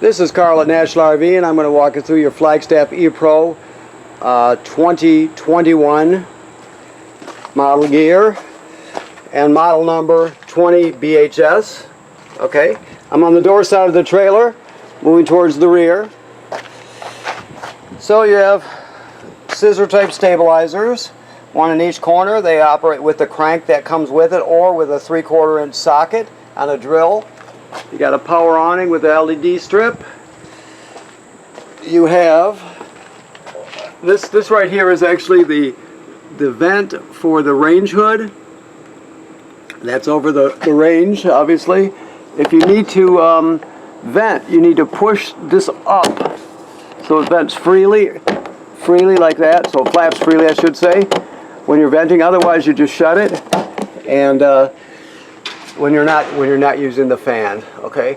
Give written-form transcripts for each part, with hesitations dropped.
This is Carl at National RV, and I'm going to walk you through your Flagstaff E-Pro 2021 model year and model number 20 BHS. Okay, I'm on the door side of the trailer, moving towards the rear. So you have scissor type stabilizers, one in each corner. They operate with the crank that comes with it or with a 3/4 inch socket on a drill. You got a power awning with the LED strip. You have this right here is actually the vent for the range hood. That's over the range, obviously. If you need to vent, you need to push this up so it vents freely like that, so it flaps freely, I should say, when you're venting. Otherwise you just shut it and when you're not using the fan. Okay,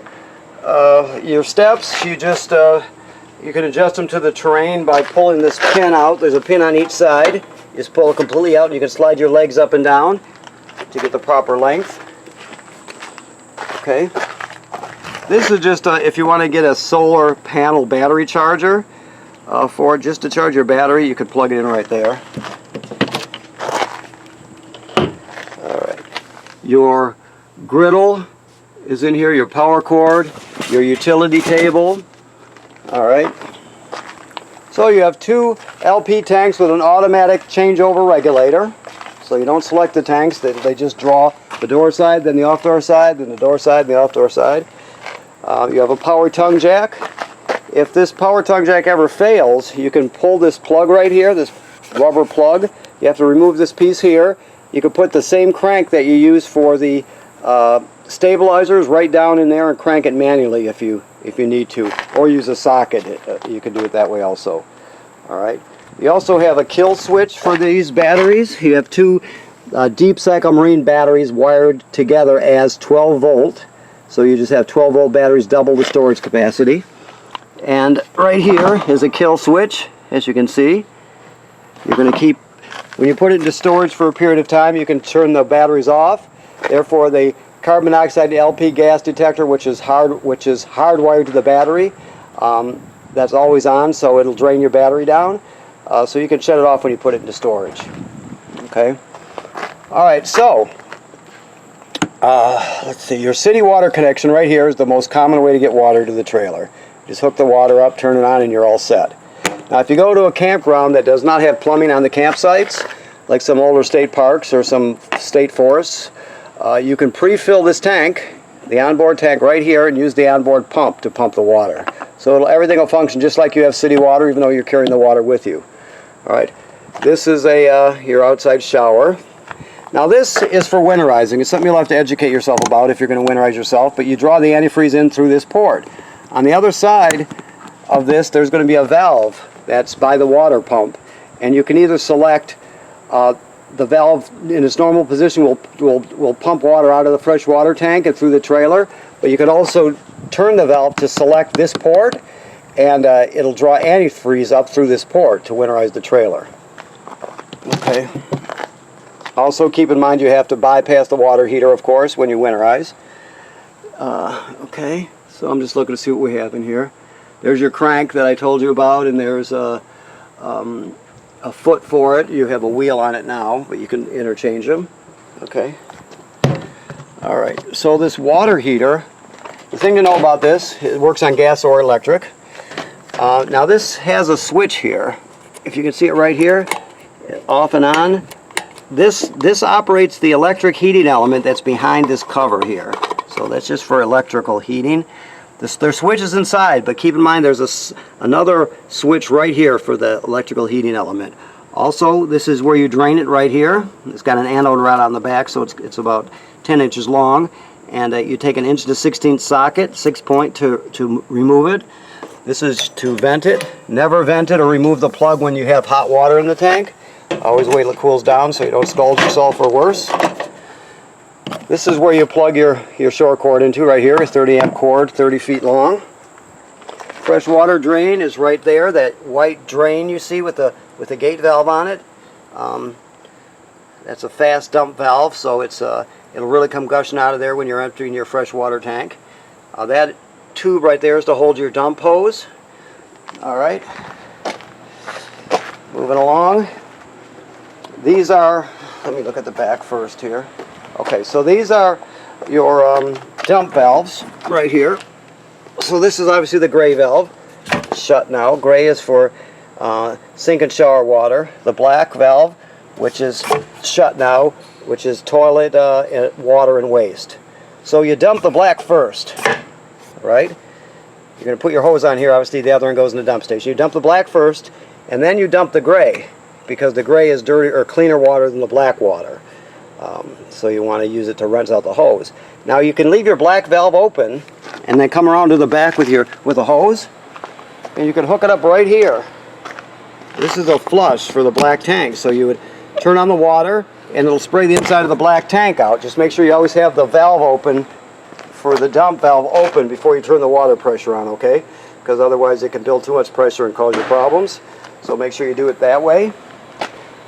your steps, you just you can adjust them to the terrain by pulling this pin out. There's a pin on each side. You just pull it completely out and you can slide your legs up and down to get the proper length. Okay, this is just if you want to get a solar panel battery charger for it, just to charge your battery, you could plug it in right there. Alright, your griddle is in here, your power cord, your utility table. Alright, so you have two LP tanks with an automatic changeover regulator. So you don't select the tanks, they just draw the door side, then the off door side, then the door side, and the off door side. You have a power tongue jack. If this power tongue jack ever fails, you can pull this plug right here, this rubber plug. You have to remove this piece here. You can put the same crank that you use for the stabilizers right down in there and crank it manually if you need to, or use a socket. You can do it that way also. Alright. You also have a kill switch for these batteries. You have two deep cycle marine batteries wired together as 12 volt. So you just have 12 volt batteries, double the storage capacity. And right here is a kill switch, as you can see. You're going to keep, when you put it into storage for a period of time, you can turn the batteries off. Therefore, the carbon monoxide LP gas detector, which is hardwired to the battery, that's always on, so it'll drain your battery down. So you can shut it off when you put it into storage. Okay. All right. So let's see. Your city water connection right here is the most common way to get water to the trailer. Just hook the water up, turn it on, and you're all set. Now, if you go to a campground that does not have plumbing on the campsites, like some older state parks or some state forests, you can pre-fill this tank, the onboard tank right here, and use the onboard pump to pump the water. So everything will function just like you have city water, even though you're carrying the water with you. All right. This is your outside shower. Now this is for winterizing. It's something you'll have to educate yourself about if you're going to winterize yourself, but you draw the antifreeze in through this port. On the other side of this, there's going to be a valve that's by the water pump, and you can either select the valve in its normal position will pump water out of the fresh water tank and through the trailer, but you can also turn the valve to select this port, and it'll draw antifreeze up through this port to winterize the trailer. Okay. Also keep in mind you have to bypass the water heater, of course, when you winterize. Okay, so I'm just looking to see what we have in here. There's your crank that I told you about, and there's a foot for it. You have a wheel on it now, but you can interchange them. Okay. Alright, so this water heater, the thing to know about this, it works on gas or electric. Now this has a switch here. If you can see it right here, off and on. This operates the electric heating element that's behind this cover here. So that's just for electrical heating. There's switches inside, but keep in mind there's another switch right here for the electrical heating element. Also, this is where you drain it right here. It's got an anode rod on the back, so it's about 10 inches long. And you take an 1 to 1/16 socket, 6-point, to remove it. This is to vent it. Never vent it or remove the plug when you have hot water in the tank. Always wait till it cools down so you don't scald yourself or worse. This is where you plug your short cord into right here, a 30 amp cord, 30 feet long. Fresh water drain is right there, that white drain you see with the gate valve on it. That's a fast dump valve, so it'll really come gushing out of there when you're emptying your fresh water tank. That tube right there is to hold your dump hose. Alright. Moving along. These are, let me look at the back first here. Okay, so these are your dump valves right here. So this is obviously the gray valve, shut now. Gray is for sink and shower water. The black valve, which is shut now, which is toilet water and waste. So you dump the black first, right? You're going to put your hose on here, obviously the other one goes in the dump station. You dump the black first, and then you dump the gray, because the gray is dirty or cleaner water than the black water. So you want to use it to rinse out the hose. Now you can leave your black valve open and then come around to the back with a hose, and you can hook it up right here. This is a flush for the black tank, so you would turn on the water and it'll spray the inside of the black tank out. Just make sure you always have the valve open, for the dump valve open, before you turn the water pressure on, okay? Because otherwise it can build too much pressure and cause you problems. So make sure you do it that way.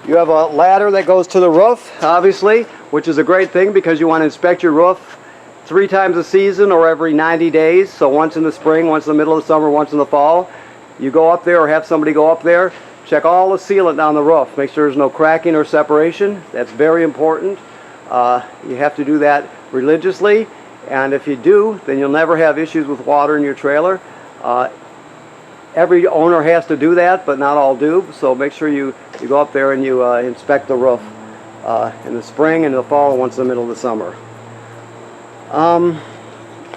You have a ladder that goes to the roof, obviously, which is a great thing because you want to inspect your roof 3 times a season or every 90 days. So once in the spring, once in the middle of the summer, once in the fall. You go up there or have somebody go up there, check all the sealant down the roof. Make sure there's no cracking or separation. That's very important. You have to do that religiously, and if you do, then you'll never have issues with water in your trailer. Every owner has to do that, but not all do. So make sure you go up there and you inspect the roof in the spring and the fall and once in the middle of the summer.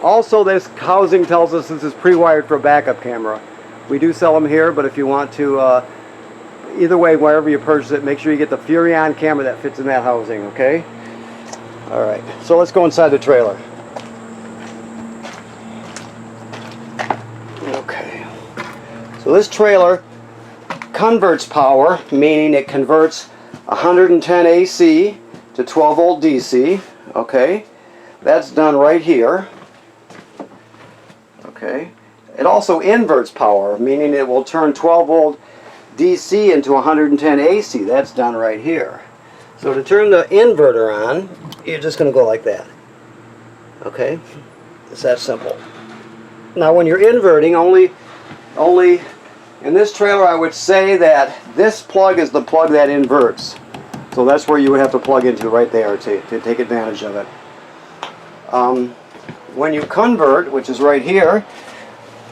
Also, this housing tells us this is pre-wired for a backup camera. We do sell them here, but if you want to, either way, wherever you purchase it, make sure you get the Furrion camera that fits in that housing, okay? Alright, so let's go inside the trailer. Okay. So this trailer converts power, meaning it converts 110 AC to 12 volt DC, okay? That's done right here. Okay. It also inverts power, meaning it will turn 12 volt DC into 110 AC. That's done right here. So to turn the inverter on, you're just going to go like that. Okay? It's that simple. Now when you're inverting, only in this trailer I would say that this plug is the plug that inverts. So that's where you would have to plug into right there to take advantage of it. When you convert, which is right here,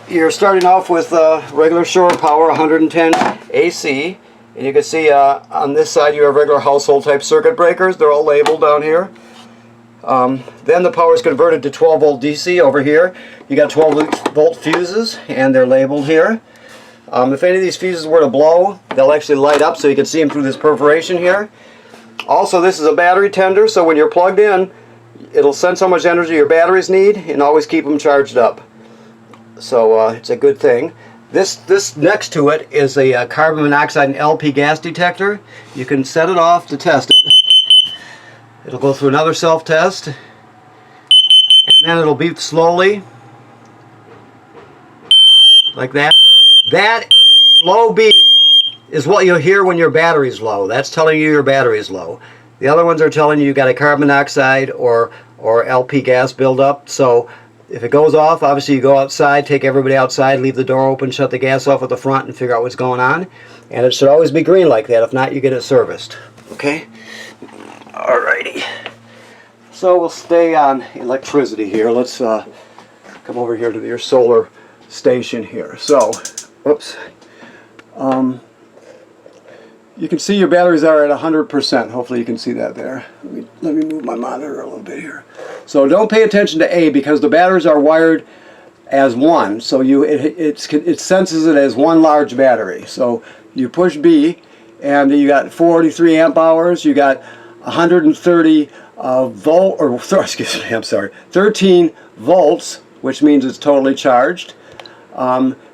you're starting off with regular shore power, 110 AC, and you can see on this side you have regular household type circuit breakers. They're all labeled down here. Then the power is converted to 12 volt DC over here. You got 12 volt fuses, and they're labeled here. If any of these fuses were to blow, they'll actually light up so you can see them through this perforation here. Also, this is a battery tender, so when you're plugged in, it'll sense how much energy your batteries need and always keep them charged up. So it's a good thing. This next to it is a carbon monoxide and LP gas detector. You can set it off to test it. It'll go through another self-test, and then it'll beep slowly, like that. That slow beep is what you'll hear when your battery's low. That's telling you your battery is low. The other ones are telling you got a carbon monoxide or LP gas buildup. So if it goes off, obviously you go outside, take everybody outside, leave the door open, shut the gas off at the front, and figure out what's going on. And it should always be green like that. If not, you get it serviced. Okay? Alrighty. So we'll stay on electricity here. Let's come over here to your solar station here. So, whoops. You can see your batteries are at 100%. Hopefully you can see that there. Let me move my monitor a little bit here. So don't pay attention to A because the batteries are wired as one. So it senses it as one large battery. So you push B and you got 43 amp hours. You got 130 volt, or sorry, excuse me, I'm sorry, 13 volts, which means it's totally charged.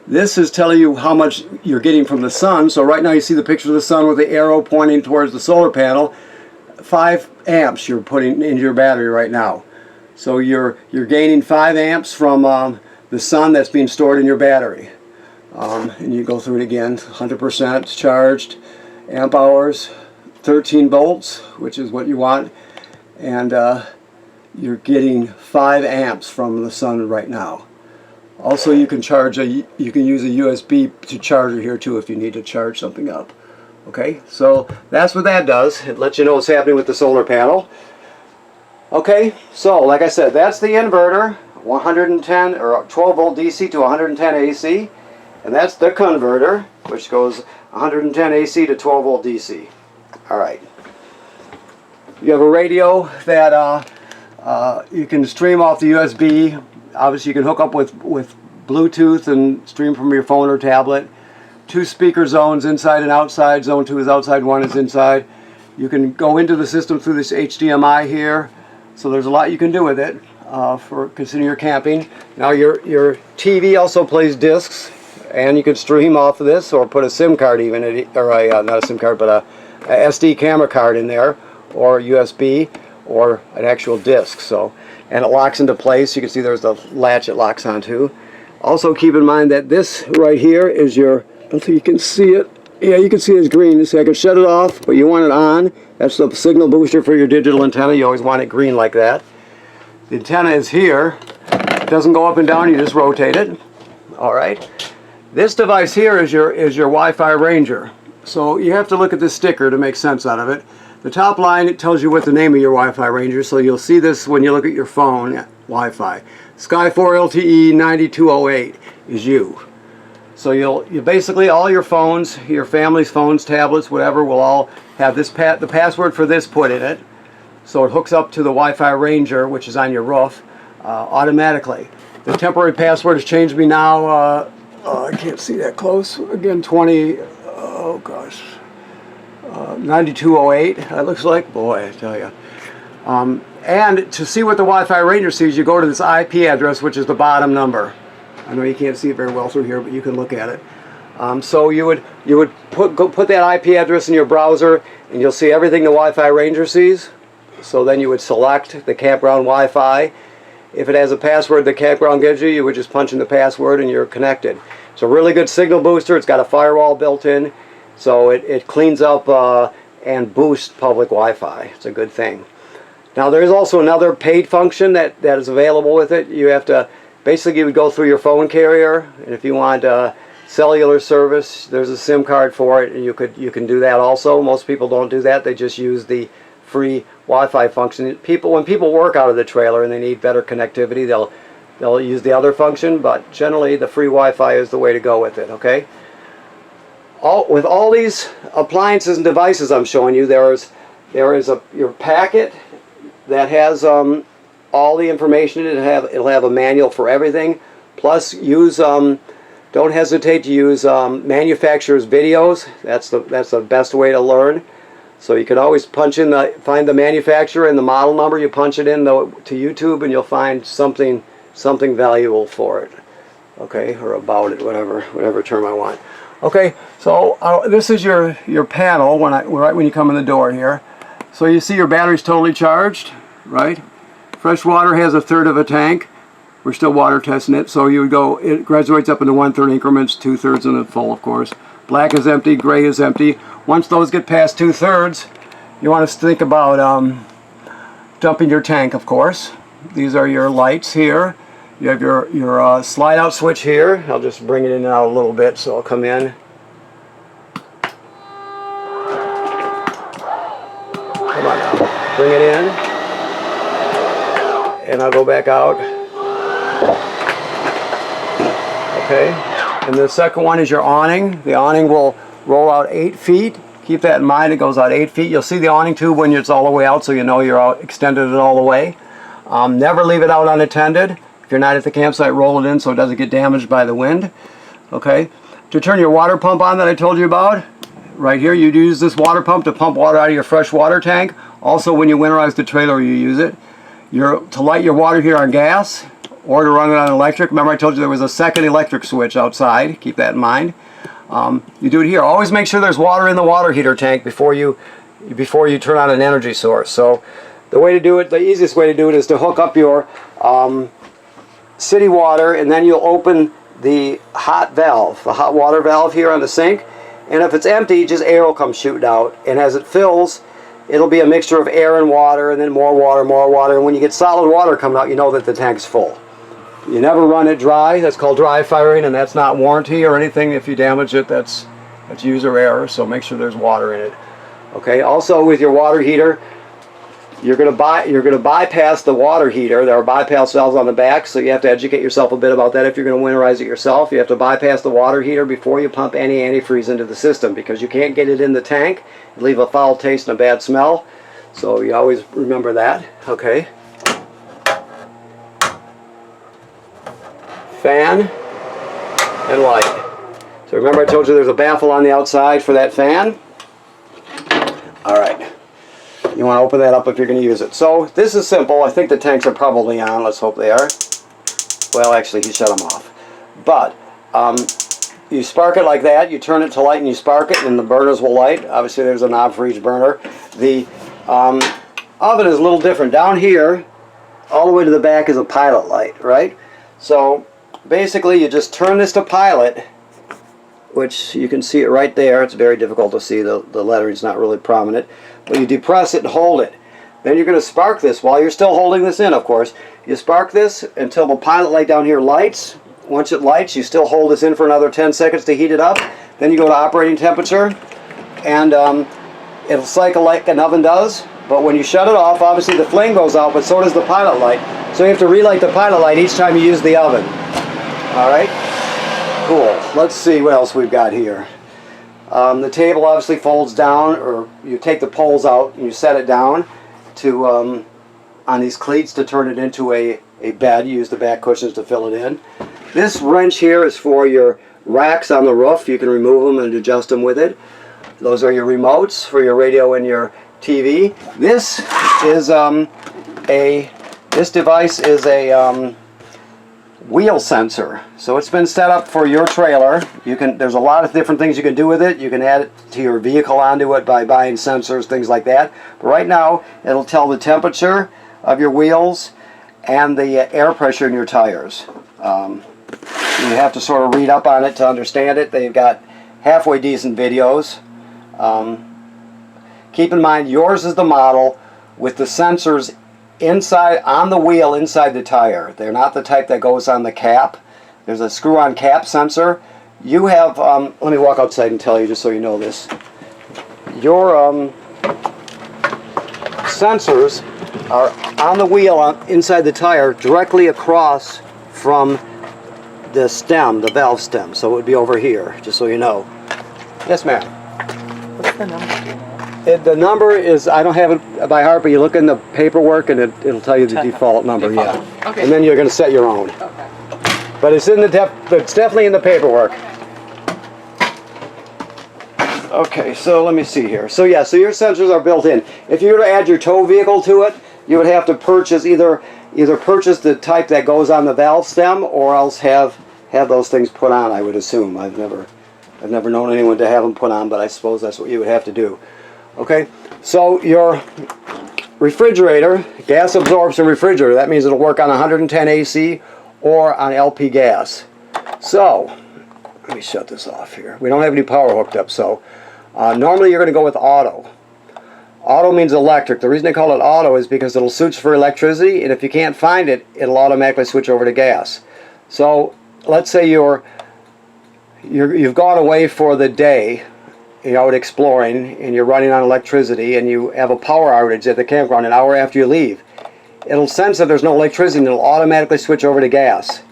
This is telling you how much you're getting from the sun. So right now you see the picture of the sun with the arrow pointing towards the solar panel. 5 amps you're putting into your battery right now. So you're gaining 5 amps from the sun that's being stored in your battery. And you go through it again, 100% charged, amp hours, 13 volts, which is what you want. And you're getting 5 amps from the sun right now. Also, you can use a USB to charger here too if you need to charge something up. Okay, so that's what that does. It lets you know what's happening with the solar panel. Okay, so like I said, that's the inverter, 110 or 12 volt DC to 110 AC, and that's the converter, which goes 110 AC to 12 volt DC. All right. You have a radio that you can stream off the USB. Obviously, you can hook up with Bluetooth and stream from your phone or tablet. 2 speaker zones, inside and outside. Zone 2 is outside, 1 is inside. You can go into the system through this HDMI here. So there's a lot you can do with it for considering you're camping. Now your TV also plays discs, and you can stream off of this or put a SIM card even, or not a SIM card, but a SD camera card in there, or USB, or an actual disc. So, and it locks into place. You can see there's the latch it locks onto. Also keep in mind that this right here is your, I don't think you can see it. Yeah, you can see it's green. So I can shut it off, but you want it on. That's the signal booster for your digital antenna. You always want it green like that. The antenna is here. It doesn't go up and down, you just rotate it. All right. This device here is your Wi-Fi Ranger. So you have to look at this sticker to make sense out of it. The top line, it tells you what the name of your Wi-Fi Ranger, so you'll see this when you look at your phone Wi-Fi. Sky 4 LTE 9208 is you. So you basically, all your phones, your family's phones, tablets, whatever, will all have this the password for this put in it. So it hooks up to the Wi-Fi Ranger, which is on your roof, automatically. The temporary password has changed me now. I can't see that close. Again, 9208, that looks like. Boy, I tell you. And to see what the Wi-Fi Ranger sees, you go to this IP address, which is the bottom number. I know you can't see it very well through here, but you can look at it. So you would put that IP address in your browser, and you'll see everything the Wi-Fi Ranger sees. So then you would select the campground Wi-Fi. If it has a password the campground gives you, you would just punch in the password and you're connected. It's a really good signal booster. It's got a firewall built in, so it cleans up and boosts public Wi-Fi. It's a good thing. Now there's also another paid function that is available with it. You have to, basically you would go through your phone carrier, and if you want cellular service, there's a SIM card for it, and you can do that also. Most people don't do that. They just use the free Wi-Fi function. When people work out of the trailer and they need better connectivity, they'll use the other function, but generally the free Wi-Fi is the way to go with it, okay? With all these appliances and devices I'm showing you, there is your packet that has all the information. It'll have a manual for everything. Plus, don't hesitate to use manufacturers' videos. That's the best way to learn. So you can always punch in find the manufacturer and the model number. You punch it in to YouTube, and you'll find something valuable for it. Okay, or about it, whatever term I want. Okay, so this is your panel right when you come in the door here. So you see your battery's totally charged, right? Fresh water has 1/3 of a tank. We're still water testing it, so you would go. It graduates up into 1/3 increments, 2/3 in the full, of course. Black is empty, gray is empty. Once those get past 2/3, you want to think about dumping your tank, of course. These are your lights here. You have your slide out switch here. I'll just bring it in and out a little bit, so I'll come in. Come on now. Bring it in. And I'll go back out. Okay. And the second one is your awning. The awning will roll out 8 feet. Keep that in mind. It goes out 8 feet. You'll see the awning tube when it's all the way out, so you know you're out, extended it all the way. Never leave it out unattended. If you're not at the campsite, roll it in so it doesn't get damaged by the wind. Okay. To turn your water pump on that I told you about, right here, you'd use this water pump to pump water out of your fresh water tank. Also, when you winterize the trailer, you use it. To light your water here on gas, or to run it on electric. Remember I told you there was a second electric switch outside. Keep that in mind. You do it here. Always make sure there's water in the water heater tank before you turn on an energy source. So the way to do it, the easiest way to do it, is to hook up your city water, and then you'll open the hot valve, the hot water valve here on the sink. And if it's empty, just air will come shooting out. And as it fills, it'll be a mixture of air and water, and then more water, more water. And when you get solid water coming out, you know that the tank's full. You never run it dry. That's called dry firing, and that's not warranty or anything. If you damage it, that's user error, so make sure there's water in it. Okay, also with your water heater, you're going to bypass the water heater. There are bypass valves on the back, so you have to educate yourself a bit about that if you're going to winterize it yourself. You have to bypass the water heater before you pump any antifreeze into the system, because you can't get it in the tank and leave a foul taste and a bad smell. So you always remember that. Okay. Fan and light. So remember I told you there's a baffle on the outside for that fan? Alright. You want to open that up if you're going to use it. So this is simple. I think the tanks are probably on. Let's hope they are. Well, actually he shut them off. But you spark it like that. You turn it to light and you spark it and the burners will light. Obviously there's a knob for each burner. The oven is a little different. Down here, all the way to the back is a pilot light, right? So basically you just turn this to pilot, which you can see it right there. It's very difficult to see. The lettering's not really prominent. But you depress it and hold it. Then you're going to spark this while you're still holding this in, of course. You spark this until the pilot light down here lights. Once it lights, you still hold this in for another 10 seconds to heat it up. Then you go to operating temperature, and it'll cycle like an oven does. But when you shut it off, obviously the flame goes out, but so does the pilot light. So you have to relight the pilot light each time you use the oven. Alright? Cool. Let's see what else we've got here. The table obviously folds down, or you take the poles out and you set it down to on these cleats to turn it into a bed. You use the back cushions to fill it in. This wrench here is for your racks on the roof. You can remove them and adjust them with it. Those are your remotes for your radio and your TV. This is this device is a wheel sensor. So it's been set up for your trailer. There's a lot of different things you can do with it. You can add it to your vehicle onto it by buying sensors, things like that. But right now it'll tell the temperature of your wheels and the air pressure in your tires. You have to sort of read up on it to understand it. They've got halfway decent videos. Keep in mind, yours is the model with the sensors inside on the wheel inside the tire. They're not the type that goes on the cap. There's a screw-on cap sensor. You have let me walk outside and tell you just so you know this. Your sensors are on the wheel inside the tire directly across from the stem, the valve stem. So it would be over here, just so you know. Yes, ma'am. What's the number? The number is, I don't have it by heart, but you look in the paperwork and it'll tell you the default number, yeah. Okay. And then you're going to set your own. Okay. But it's in it's definitely in the paperwork. Okay, so let me see here. So yeah, so your sensors are built in. If you were to add your tow vehicle to it, you would have to purchase either purchase the type that goes on the valve stem, or else have those things put on, I would assume. I've never known anyone to have them put on, but I suppose that's what you would have to do. Okay, so your refrigerator, gas absorption refrigerator, that means it'll work on 110 AC or on LP gas. So, let me shut this off here. We don't have any power hooked up, so normally you're going to go with auto. Auto means electric. The reason they call it auto is because it'll switch for electricity, and if you can't find it, it'll automatically switch over to gas. So, let's say you've gone away for the day, out exploring, and you're running on electricity, and you have a power outage at the campground an hour after you leave. It'll sense that there's no electricity and it'll automatically switch over to gas,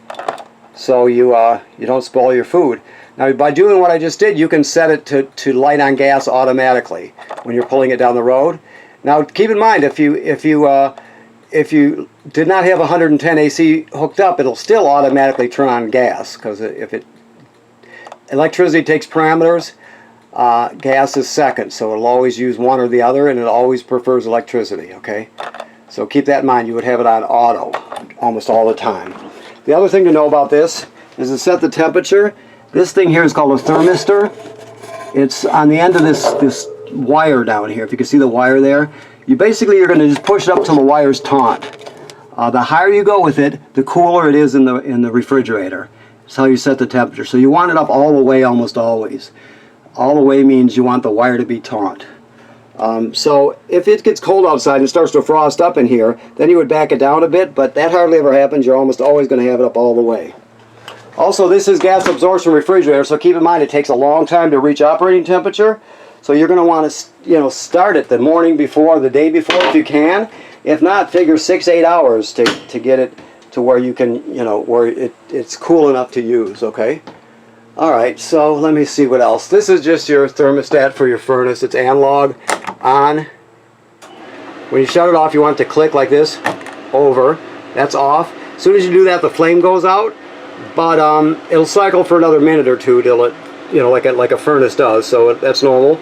so you don't spoil your food. Now by doing what I just did, you can set it to light on gas automatically when you're pulling it down the road. Now keep in mind, if you did not have 110 AC hooked up, it'll still automatically turn on gas, because electricity takes parameters. Gas is second, so it'll always use one or the other, and it always prefers electricity, okay? So keep that in mind. You would have it on auto almost all the time. The other thing to know about this is to set the temperature. This thing here is called a thermistor. It's on the end of this wire down here. If you can see the wire there, you're going to just push it up till the wire's taut. The higher you go with it, the cooler it is in the refrigerator. That's how you set the temperature. So you want it up all the way almost always. All the way means you want the wire to be taut. So if it gets cold outside and starts to frost up in here, then you would back it down a bit, but that hardly ever happens. You're almost always going to have it up all the way. Also, this is gas absorption refrigerator, so keep in mind it takes a long time to reach operating temperature. So you're going to want to, start it the morning before, the day before if you can. If not, figure 6-8 hours to get it to where you can, where it's cool enough to use, okay? Alright, so let me see what else. This is just your thermostat for your furnace. It's analog, on. When you shut it off, you want it to click like this, over. That's off. As soon as you do that, the flame goes out, but it'll cycle for another minute or two till it, like a furnace does, so that's normal.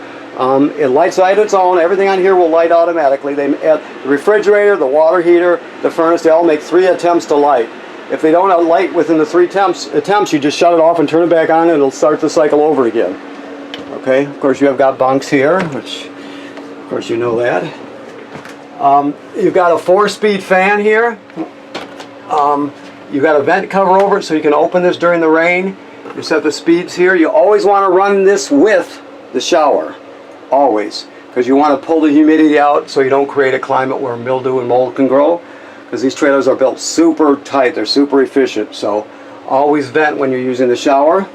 It lights on its own. Everything on here will light automatically. The refrigerator, the water heater, the furnace, they all make 3 attempts to light. If they don't light within the 3 attempts, you just shut it off and turn it back on, and it'll start the cycle over again. Okay, of course you have got bunks here, which, of course you know that. You've got a 4-speed fan here. You've got a vent cover over it so you can open this during the rain. You set the speeds here. You always want to run this with the shower. Always. Because you want to pull the humidity out so you don't create a climate where mildew and mold can grow. Because these trailers are built super tight. They're super efficient. So always vent when you're using the shower.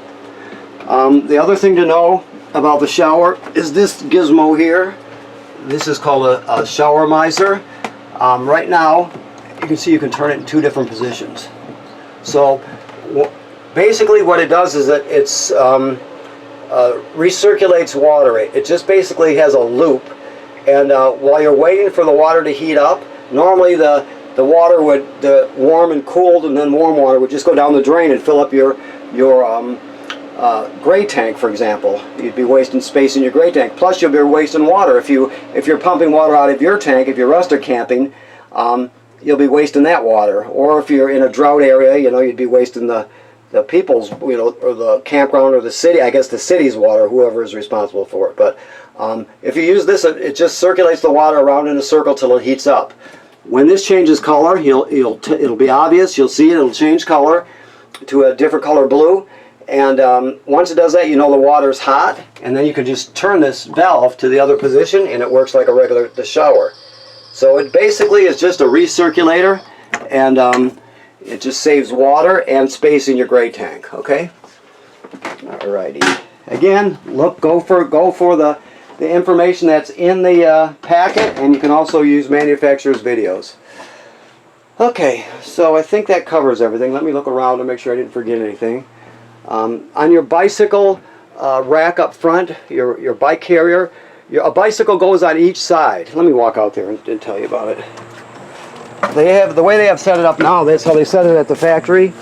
The other thing to know about the shower is this gizmo here. This is called a shower miser. Right now, you can see you can turn it in 2 different positions. So basically what it does is that it's recirculates water. It just basically has a loop, and while you're waiting for the water to heat up, normally the water would, the warm and cooled and then warm water would just go down the drain and fill up your gray tank, for example. You'd be wasting space in your gray tank. Plus you'll be wasting water if you're pumping water out of your tank. If you're rust or camping, you'll be wasting that water. Or if you're in a drought area, you'd be wasting the people's, or the campground or the city, I guess the city's water, whoever is responsible for it. But if you use this, it just circulates the water around in a circle till it heats up. When this changes color, it'll be obvious. You'll see it'll change color to a different color blue. And once it does that, the water's hot, and then you can just turn this valve to the other position, and it works like the shower. So it basically is just a recirculator, and it just saves water and space in your gray tank. Okay. Alrighty. Again, go for the information that's in the packet, and you can also use manufacturer's videos. Okay, so I think that covers everything. Let me look around to make sure I didn't forget anything. On your bicycle rack up front, your bike carrier, a bicycle goes on each side. Let me walk out there and tell you about it. The way they have set it up now, that's how they set it at the factory.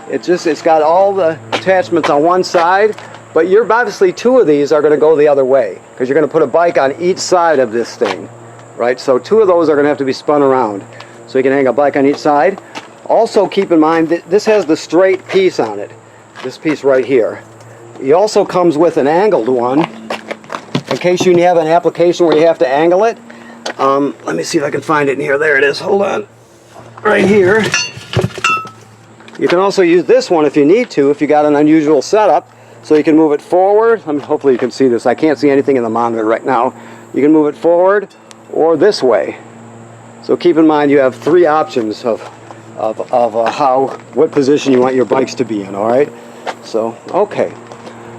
It's got all the attachments on one side, but obviously 2 of these are going to go the other way, because you're going to put a bike on each side of this thing, right? So 2 of those are going to have to be spun around, so you can hang a bike on each side. Also keep in mind that this has the straight piece on it, this piece right here. It also comes with an angled one, in case you have an application where you have to angle it. Let me see if I can find it in here. There it is. Hold on. Right here. You can also use this one if you need to, if you got an unusual setup, so you can move it forward. Hopefully you can see this. I can't see anything in the monitor right now. You can move it forward or this way. So keep in mind you have 3 options of what position you want your bikes to be in. All right. So okay.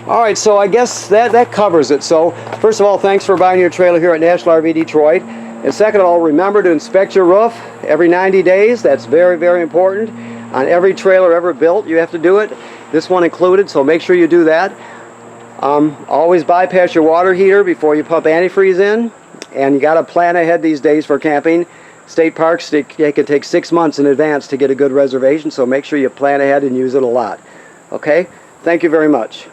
All right, so I guess that covers it. So first of all, thanks for buying your trailer here at National RV Detroit. And second of all, remember to inspect your roof every 90 days. That's very, very important. On every trailer ever built, you have to do it. This one included, so make sure you do that. Always bypass your water heater before you pump antifreeze in. And you got to plan ahead these days for camping. State parks, they can take 6 months in advance to get a good reservation, so make sure you plan ahead and use it a lot. Okay? Thank you very much.